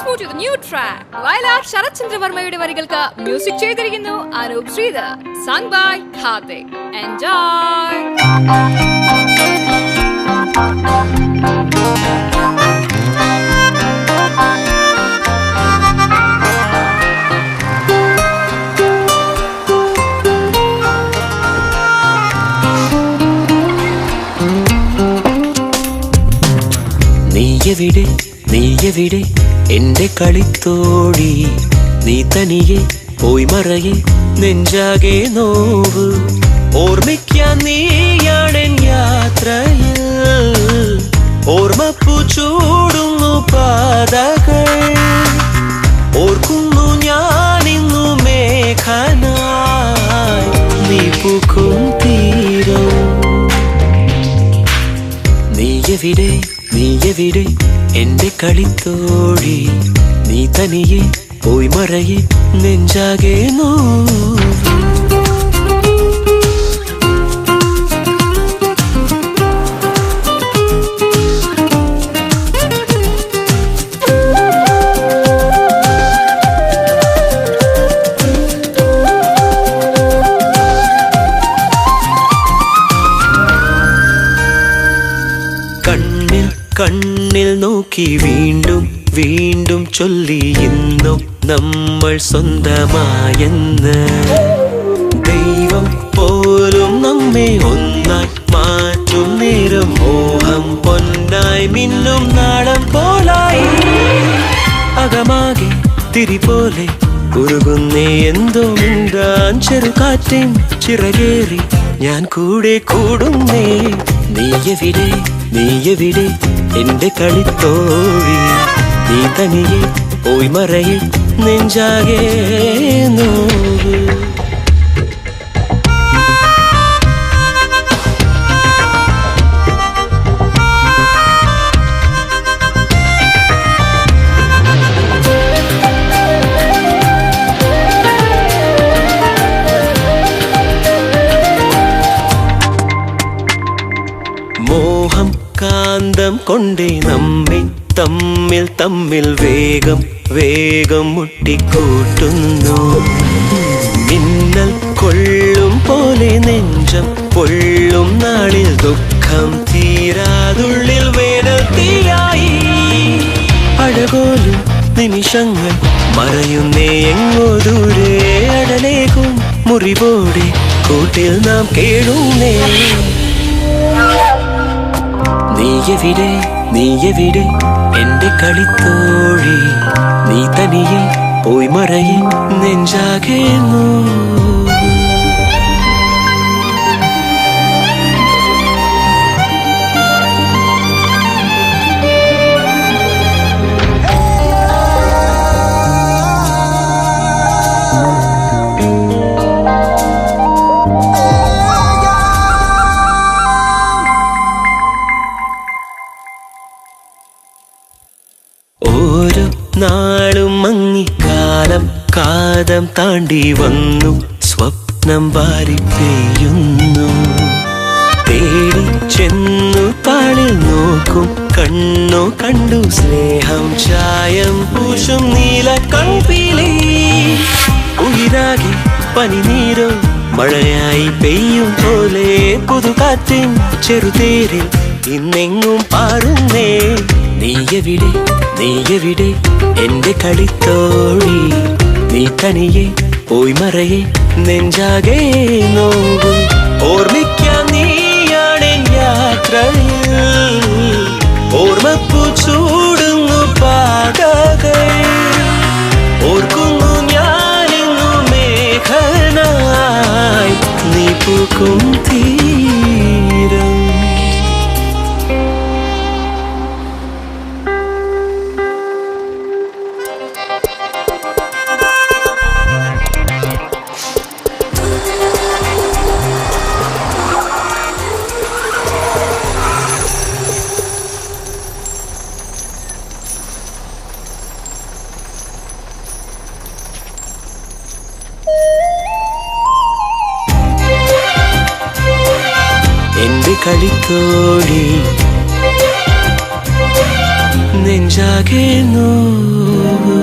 let's move to the new track. Vailar Sharat Chandra Varmayude varigalkku music ചെയ്തിരിക്കുന്നു Anup Sridhar, sung by Karthik. Enjoy. നീയെവിടെ എന്റെ കളിത്തോടി, നീ തനിയെ പോയി മറയെ നെഞ്ചാകെ now. ഓർമ്മിക്കാൻ നീയാണെൻ യാത്രയിൽ, ഓർമ്മപ്പൂ ചൂടുന്നു പാതകൾ. ഓർക്കുന്നു ഞാനിന്നു മേഘനായി, നീ പൂക്കും തീരം. നീയെവിടെ എന്റെ കളിത്തോടി, നീ തനിയെ പോയി മറയെ നെഞ്ചാകെ നോവ്. കണ്ണിൽ നോക്കി വീണ്ടും വീണ്ടും ചൊല്ലി ഇന്നും നമ്മൾ സ്വന്തമായെന്ന്. ദൈവം പോലും നമ്മെ ഒന്നായി മാറ്റും നേരം, മോഹം പൊന്നായി മിന്നും നാളം പോലായി. അകമാകെ തിരി പോലെ ഉരുകുന്നേ എന്തോ മിണ്ടാൻ ചെറുകാറ്റിൻ ചിറകേറി ഞാൻ കൂടെ കൂടുന്നേ. നീയെവിടെ എന്റെ കളിത്തോഴി, നീ തനിയെ പോയി മറയെ നെഞ്ചാകെ നോവ്. മോഹം കാന്തം കൊണ്ടേ നമ്മെ തമ്മിൽ തമ്മിൽ വേഗം വേഗം മുട്ടിക്കൂട്ടുന്നു. മിന്നൽ കൊള്ളും പോലെ നെഞ്ചം പൊള്ളും നാളിൽ ദുഃഖം തീരാതുള്ളിൽ വേനൽ തീയായി. അഴകോലും നിമിഷങ്ങൾ മറയുന്നേ എങ്ങോ ദൂരെ, അടലേക്കും മുറിവോടെ കൂട്ടിൽ നാം കേഴുന്നേ. നീയെവിടെ എന്റെ കളിത്തോഴി, നീ തനിയെ പോയി മറയെ നെഞ്ചാകെ നോവ്. ഓരോ നാളും മങ്ങിക്കാലം കാതം താണ്ടി വന്നു, സ്വപ്നം വാരി പെയ്യുന്നു. തേടി ചെന്നു താളിൽ നോക്കും കണ്ണോ കണ്ടു സ്നേഹം ചായം പൂശും നീല കൺപീലി. ഉയിരാകെ പനിനീരോ മഴയായി പെയ്യും പോലെ പുതുകാറ്റിൻ ചെറുതേരിൽ ഇന്നെങ്ങും പാറുന്നേ. നീയെവിടെ എന്റെ കളിത്തോഴി, നീ തനിയെ പോയി മറയെ നെഞ്ചാകെ നോവ്. ഓർമ്മിക്കാൻ നീയാണെൻ യാത്രയിൽ, ഓർമ്മപ്പൂ ചൂടുന്നു പാതകൾ. ഓർക്കുന്നു ഞാനിന്നു മേഘനായി, നീ പൂക്കും തീരം. കളിത്തോടി, നെഞ്ചാകെ നോവ്